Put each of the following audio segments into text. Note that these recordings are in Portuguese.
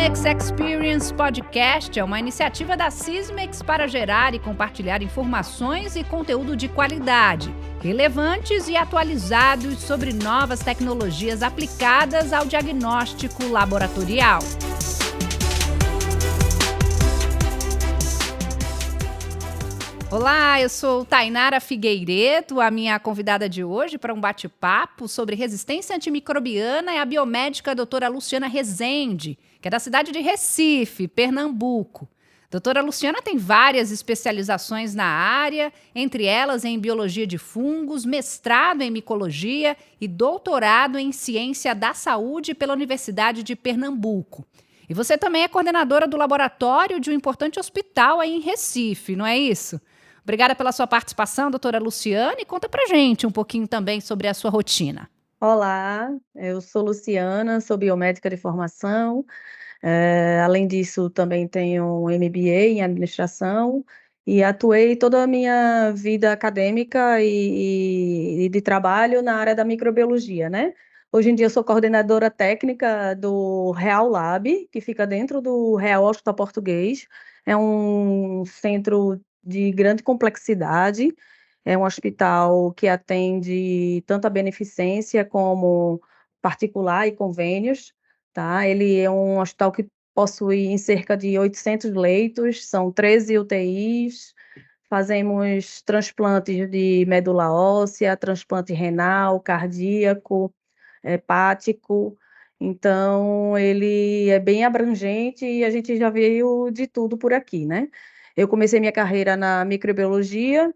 Sysmex Experience Podcast é uma iniciativa da Sysmex para gerar e compartilhar informações e conteúdo de qualidade, relevantes e atualizados sobre novas tecnologias aplicadas ao diagnóstico laboratorial. Olá, eu sou Tainara Figueiredo, a minha convidada de hoje para um bate-papo sobre resistência antimicrobiana é a biomédica doutora Luciana Rezende, que é da cidade de Recife, Pernambuco. Doutora Luciana tem várias especializações na área, entre elas em biologia de fungos, mestrado em micologia e doutorado em ciência da saúde pela Universidade de Pernambuco. E você também é coordenadora do laboratório de um importante hospital aí em Recife, não é isso? Obrigada pela sua participação, doutora Luciana, e conta pra gente um pouquinho também sobre a sua rotina. Olá, eu sou Luciana, sou biomédica de formação. Além disso, também tenho um MBA em administração e atuei toda a minha vida acadêmica e de trabalho na área da microbiologia, né? Hoje em dia eu sou coordenadora técnica do Real Lab, que fica dentro do Real Hospital Português. É um centro de grande complexidade, é um hospital que atende tanto a beneficência como particular e convênios, tá? Ele é um hospital que possui em cerca de 800 leitos, são 13 UTIs, fazemos transplantes de medula óssea, transplante renal, cardíaco, hepático, então ele é bem abrangente e a gente já viu de tudo por aqui, né? Eu comecei minha carreira na microbiologia,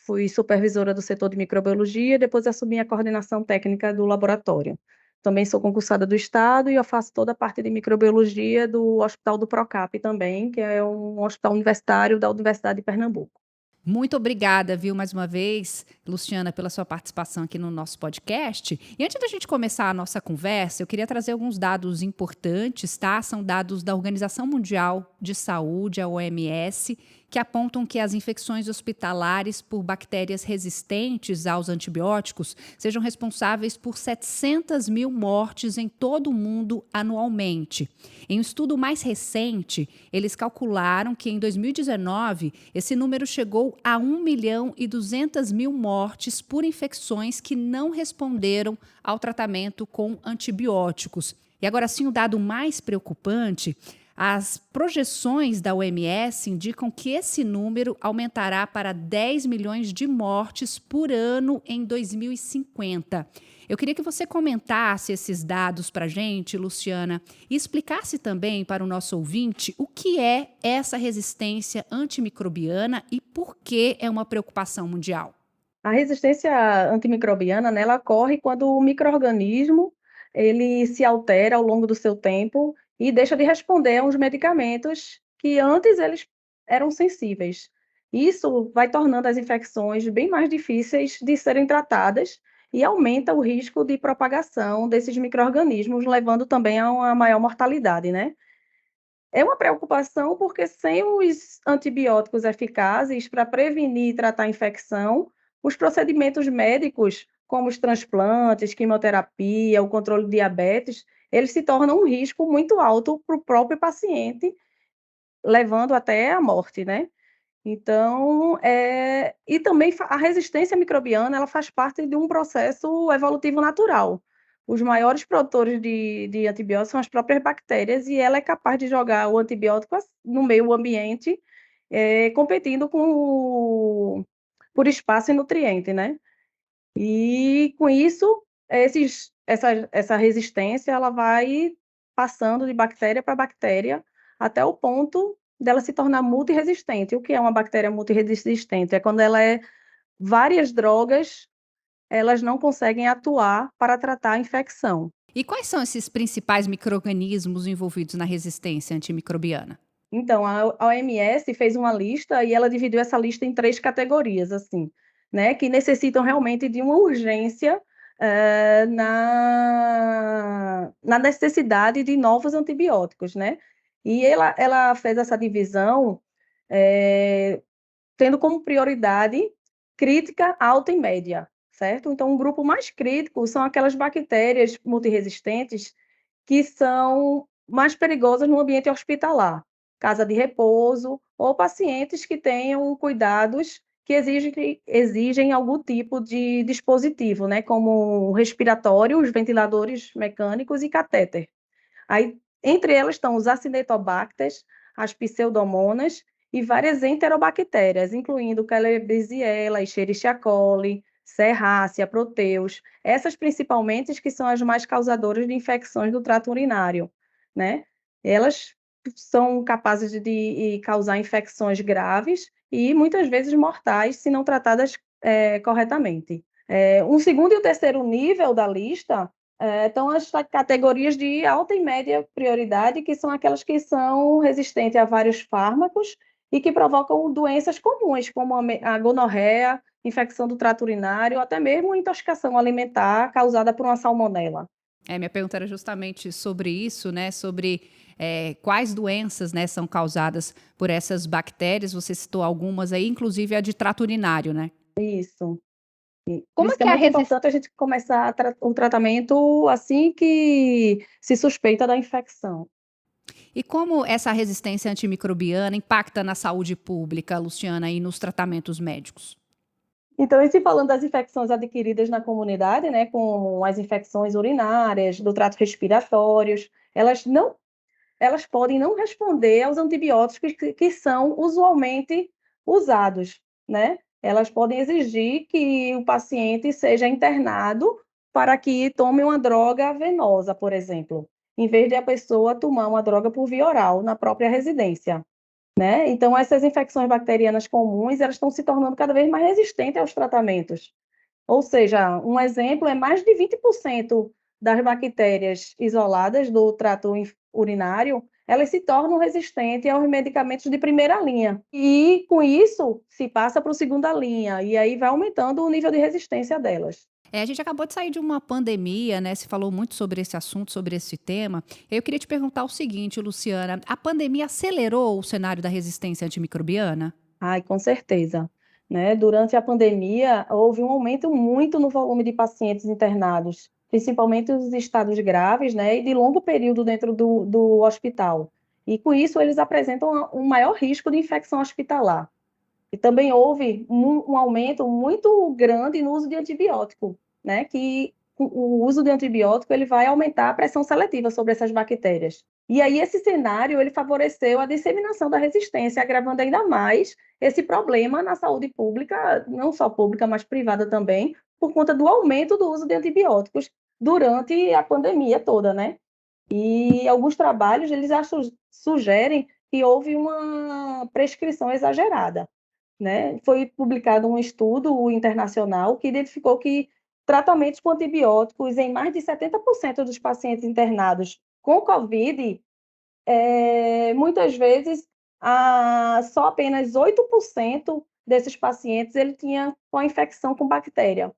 fui supervisora do setor de microbiologia, depois assumi a coordenação técnica do laboratório. Também sou concursada do Estado e eu faço toda a parte de microbiologia do Hospital do Procap também, que é um hospital universitário da Universidade de Pernambuco. Muito obrigada, viu, mais uma vez, Luciana, pela sua participação aqui no nosso podcast. E antes da gente começar a nossa conversa, eu queria trazer alguns dados importantes, tá? São dados da Organização Mundial de Saúde, a OMS, que apontam que as infecções hospitalares por bactérias resistentes aos antibióticos sejam responsáveis por 700 mil mortes em todo o mundo anualmente. Em um estudo mais recente, eles calcularam que em 2019 esse número chegou a 1.200.000 mortes por infecções que não responderam ao tratamento com antibióticos. E agora sim, o dado mais preocupante: as projeções da OMS indicam que esse número aumentará para 10 milhões de mortes por ano em 2050. Eu queria que você comentasse esses dados para a gente, Luciana, e explicasse também para o nosso ouvinte o que é essa resistência antimicrobiana e por que é uma preocupação mundial. A resistência antimicrobiana, né, ela ocorre quando o micro-organismo ele se altera ao longo do seu tempo e deixa de responder a uns medicamentos que antes eles eram sensíveis. Isso vai tornando as infecções bem mais difíceis de serem tratadas e aumenta o risco de propagação desses micro-organismos, levando também a uma maior mortalidade, né? É uma preocupação porque sem os antibióticos eficazes para prevenir e tratar a infecção, os procedimentos médicos, como os transplantes, quimioterapia, o controle de diabetes, eles se tornam um risco muito alto para o próprio paciente, levando até à morte, né? Então, e também a resistência microbiana, ela faz parte de um processo evolutivo natural. Os maiores produtores de antibióticos são as próprias bactérias e ela é capaz de jogar o antibiótico no meio ambiente, competindo por espaço e nutriente, né? E com isso, essa resistência ela vai passando de bactéria para bactéria até o ponto dela se tornar multiresistente. O que é uma bactéria multiresistente? É quando várias drogas elas não conseguem atuar para tratar a infecção. E quais são esses principais micro-organismos envolvidos na resistência antimicrobiana? Então, a OMS fez uma lista e ela dividiu essa lista em 3 categorias, assim, né, que necessitam realmente de uma urgência, na necessidade de novos antibióticos, né. E ela fez essa divisão, tendo como prioridade crítica, alta e média, certo? Então, um grupo mais crítico são aquelas bactérias multiresistentes que são mais perigosas no ambiente hospitalar, casa de repouso ou pacientes que tenham cuidados que exigem algum tipo de dispositivo, né, como respiratórios, ventiladores mecânicos e catéter. Aí, entre elas estão os acinetobacters, as pseudomonas e várias enterobactérias, incluindo Klebsiella, Escherichia coli, Serrácea, Proteus. Essas principalmente que são as mais causadoras de infecções do trato urinário, né? Elas são capazes de causar infecções graves e muitas vezes mortais se não tratadas corretamente. Um segundo e o terceiro nível da lista estão as categorias de alta e média prioridade, que são aquelas que são resistentes a vários fármacos e que provocam doenças comuns, como a gonorreia, infecção do trato urinário, ou até mesmo intoxicação alimentar causada por uma salmonela. Minha pergunta era justamente sobre isso, né? Sobre quais doenças, né, são causadas por essas bactérias. Você citou algumas aí, inclusive a de trato urinário, né? Isso. Por Como é isso que que é é a muito resistência? importante a gente começar o tratamento assim que se suspeita da infecção. E como essa resistência antimicrobiana impacta na saúde pública, Luciana, e nos tratamentos médicos? Então, e se falando das infecções adquiridas na comunidade, né, com as infecções urinárias, do trato respiratórios, elas podem não responder aos antibióticos que são usualmente usados, né? Elas podem exigir que o paciente seja internado para que tome uma droga venosa, por exemplo, em vez de a pessoa tomar uma droga por via oral na própria residência, né? Então, essas infecções bacterianas comuns, elas estão se tornando cada vez mais resistentes aos tratamentos. Ou seja, um exemplo é mais de 20% das bactérias isoladas do trato urinário, elas se tornam resistentes aos medicamentos de primeira linha. E, com isso, se passa para a segunda linha, e aí vai aumentando o nível de resistência delas. A gente acabou de sair de uma pandemia, né? Se falou muito sobre esse assunto, sobre esse tema. Eu queria te perguntar o seguinte, Luciana: a pandemia acelerou o cenário da resistência antimicrobiana? Ai, com certeza. Né? Durante a pandemia, houve um aumento muito no volume de pacientes internados, principalmente os estados graves, né? E de longo período dentro do hospital. E com isso, eles apresentam um maior risco de infecção hospitalar. E também houve um aumento muito grande no uso de antibiótico, né? Que o uso de antibiótico ele vai aumentar a pressão seletiva sobre essas bactérias. E aí esse cenário ele favoreceu a disseminação da resistência, agravando ainda mais esse problema na saúde pública, não só pública, mas privada também, por conta do aumento do uso de antibióticos durante a pandemia toda, né? E alguns trabalhos eles já sugerem que houve uma prescrição exagerada, né? Foi publicado um estudo internacional que identificou que tratamentos com antibióticos em mais de 70% dos pacientes internados com Covid, muitas vezes, só apenas 8% desses pacientes ele tinha com a infecção com bactéria.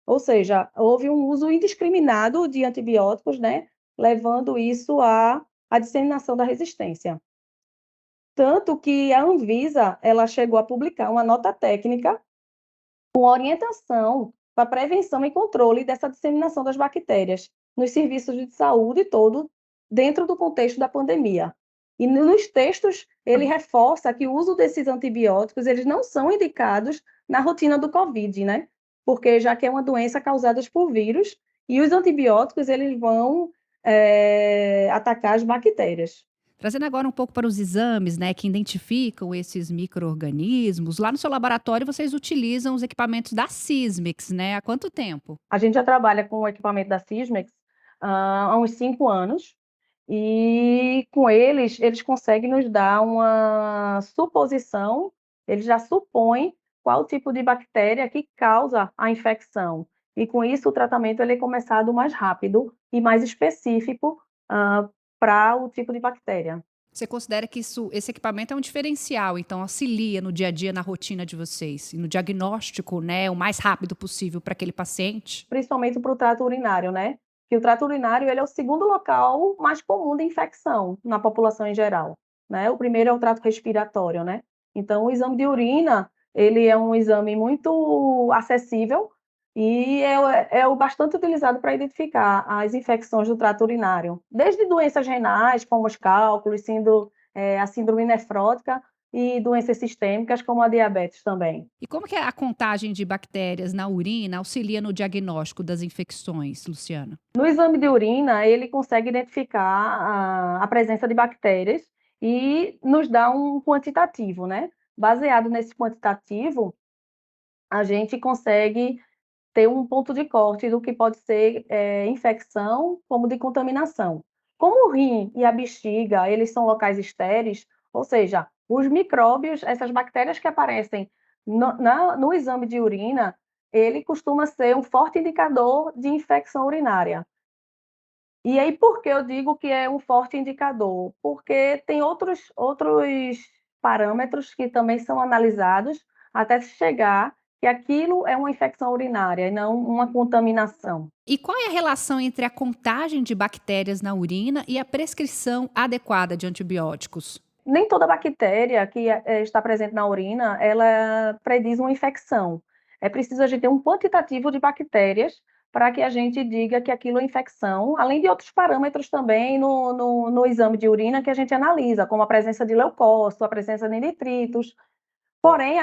Ou seja, houve um uso indiscriminado de antibióticos, né? Levando isso à disseminação da resistência. Tanto que a Anvisa ela chegou a publicar uma nota técnica com orientação para prevenção e controle dessa disseminação das bactérias nos serviços de saúde todo, dentro do contexto da pandemia. E nos textos, ele reforça que o uso desses antibióticos, eles não são indicados na rotina do COVID, né? Porque já que é uma doença causada por vírus, e os antibióticos, eles vão atacar as bactérias. Trazendo agora um pouco para os exames, né, que identificam esses micro-organismos. Lá no seu laboratório, vocês utilizam os equipamentos da Sysmex, né? Há quanto tempo? A gente já trabalha com o equipamento da Sysmex há uns 5 anos, e com eles conseguem nos dar uma suposição, eles já supõem qual tipo de bactéria que causa a infecção. E com isso o tratamento ele é começado mais rápido e mais específico para o tipo de bactéria. Você considera que esse equipamento é um diferencial, então auxilia no dia a dia, na rotina de vocês, e no diagnóstico, né, o mais rápido possível para aquele paciente? Principalmente para o trato urinário, né? Que o trato urinário ele é o segundo local mais comum de infecção na população em geral, né? O primeiro é o trato respiratório, né? Então, o exame de urina, ele é um exame muito acessível e é o bastante utilizado para identificar as infecções do trato urinário, desde doenças renais, como os cálculos, a síndrome nefrótica e doenças sistêmicas, como a diabetes também. E como que a contagem de bactérias na urina auxilia no diagnóstico das infecções, Luciana? No exame de urina, ele consegue identificar a presença de bactérias e nos dá um quantitativo, né? Baseado nesse quantitativo, a gente consegue ter um ponto de corte do que pode ser infecção, como de contaminação. Como o rim e a bexiga, eles são locais estéreis, ou seja, os micróbios, essas bactérias que aparecem no exame de urina, ele costuma ser um forte indicador de infecção urinária. E aí, por que eu digo que é um forte indicador? Porque tem outros parâmetros que também são analisados até se chegar que aquilo é uma infecção urinária e não uma contaminação. E qual é a relação entre a contagem de bactérias na urina e a prescrição adequada de antibióticos? Nem toda bactéria que está presente na urina, ela prediz uma infecção. É preciso a gente ter um quantitativo de bactérias para que a gente diga que aquilo é infecção, além de outros parâmetros também no exame de urina que a gente analisa, como a presença de leucócito, a presença de nitritos. Porém,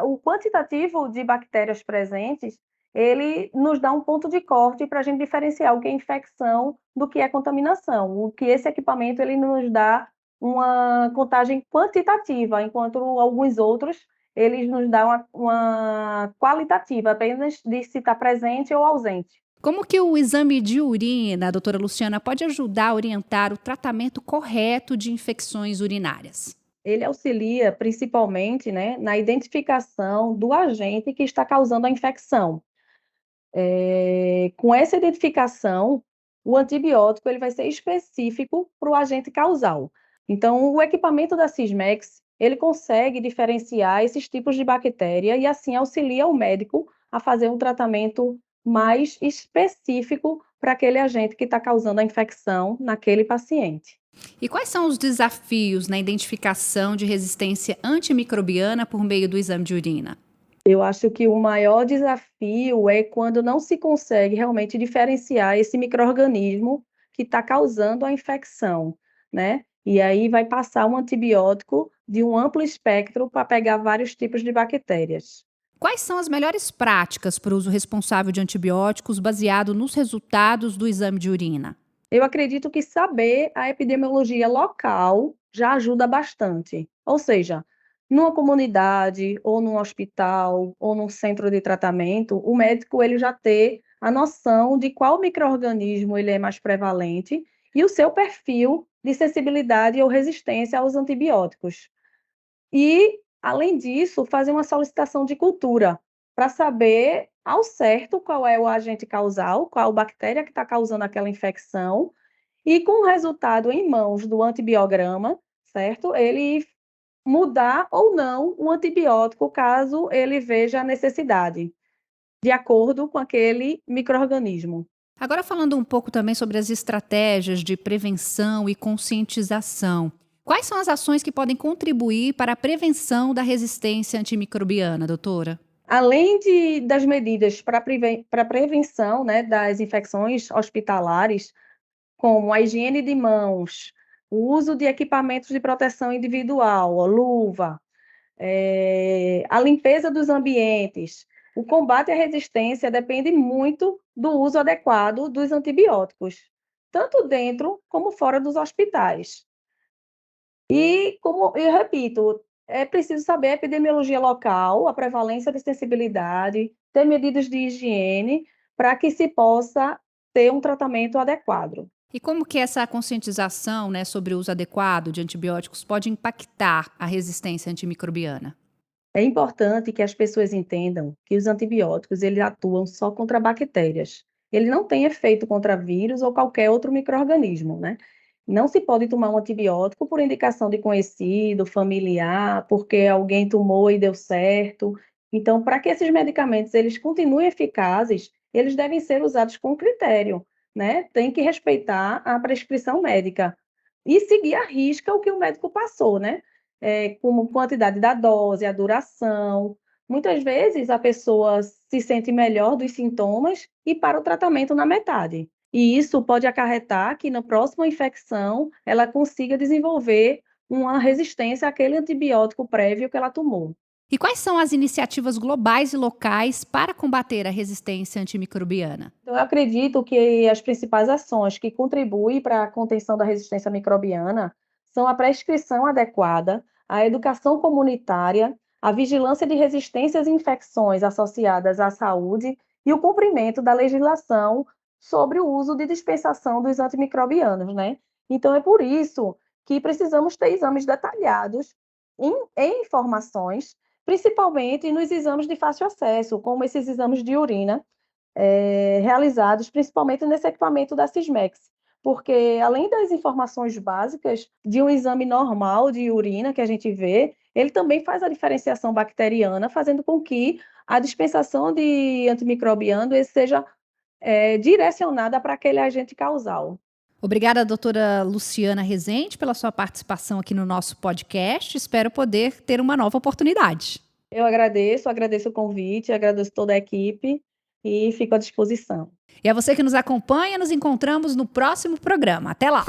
o quantitativo de bactérias presentes, ele nos dá um ponto de corte para a gente diferenciar o que é infecção do que é contaminação. O que esse equipamento ele nos dá uma contagem quantitativa, enquanto alguns outros eles nos dão uma qualitativa, apenas de se está presente ou ausente. Como que o exame de urina, doutora Luciana, pode ajudar a orientar o tratamento correto de infecções urinárias? Ele auxilia principalmente, né, na identificação do agente que está causando a infecção. Com essa identificação, o antibiótico ele vai ser específico para o agente causal. Então, o equipamento da Sysmex, ele consegue diferenciar esses tipos de bactéria e assim auxilia o médico a fazer um tratamento mais específico para aquele agente que está causando a infecção naquele paciente. E quais são os desafios na identificação de resistência antimicrobiana por meio do exame de urina? Eu acho que o maior desafio é quando não se consegue realmente diferenciar esse micro-organismo que está causando a infecção, né? E aí vai passar um antibiótico de um amplo espectro para pegar vários tipos de bactérias. Quais são as melhores práticas para o uso responsável de antibióticos baseado nos resultados do exame de urina? Eu acredito que saber a epidemiologia local já ajuda bastante. Ou seja, numa comunidade, ou num hospital, ou num centro de tratamento, o médico ele já ter a noção de qual micro-organismo ele é mais prevalente e o seu perfil de sensibilidade ou resistência aos antibióticos. E, além disso, fazer uma solicitação de cultura, para saber ao certo qual é o agente causal, qual bactéria que está causando aquela infecção, e com o resultado em mãos do antibiograma, certo? Ele mudar ou não o antibiótico, caso ele veja a necessidade, de acordo com aquele micro-organismo. Agora falando um pouco também sobre as estratégias de prevenção e conscientização. Quais são as ações que podem contribuir para a prevenção da resistência antimicrobiana, doutora? Além das medidas para prevenção, né, das infecções hospitalares, como a higiene de mãos, o uso de equipamentos de proteção individual, a luva, a limpeza dos ambientes. O combate à resistência depende muito do uso adequado dos antibióticos, tanto dentro como fora dos hospitais. E, como eu repito, é preciso saber a epidemiologia local, a prevalência de sensibilidade, ter medidas de higiene, para que se possa ter um tratamento adequado. E como que essa conscientização, né, sobre o uso adequado de antibióticos pode impactar a resistência antimicrobiana? É importante que as pessoas entendam que os antibióticos eles atuam só contra bactérias. Ele não tem efeito contra vírus ou qualquer outro micro-organismo, né? Não se pode tomar um antibiótico por indicação de conhecido, familiar, porque alguém tomou e deu certo. Então, para que esses medicamentos eles continuem eficazes, eles devem ser usados com critério, né? Tem que respeitar a prescrição médica e seguir à risca o que o médico passou, né? Como quantidade da dose, a duração, Muitas vezes a pessoa se sente melhor dos sintomas e para o tratamento na metade. E isso pode acarretar que na próxima infecção ela consiga desenvolver uma resistência àquele antibiótico prévio que ela tomou. E quais são as iniciativas globais e locais para combater a resistência antimicrobiana? Então, eu acredito que as principais ações que contribuem para a contenção da resistência microbiana são a prescrição adequada, a educação comunitária, a vigilância de resistências e infecções associadas à saúde e o cumprimento da legislação sobre o uso de dispensação dos antimicrobianos, né? Então, é por isso que precisamos ter exames detalhados em informações, principalmente nos exames de fácil acesso, como esses exames de urina, realizados principalmente nesse equipamento da Sysmex, porque além das informações básicas de um exame normal de urina que a gente vê, ele também faz a diferenciação bacteriana, fazendo com que a dispensação de antimicrobiano seja direcionada para aquele agente causal. Obrigada, doutora Luciana Rezende, pela sua participação aqui no nosso podcast. Espero poder ter uma nova oportunidade. Eu agradeço o convite, agradeço toda a equipe e fico à disposição. E a você que nos acompanha, nos encontramos no próximo programa. Até lá!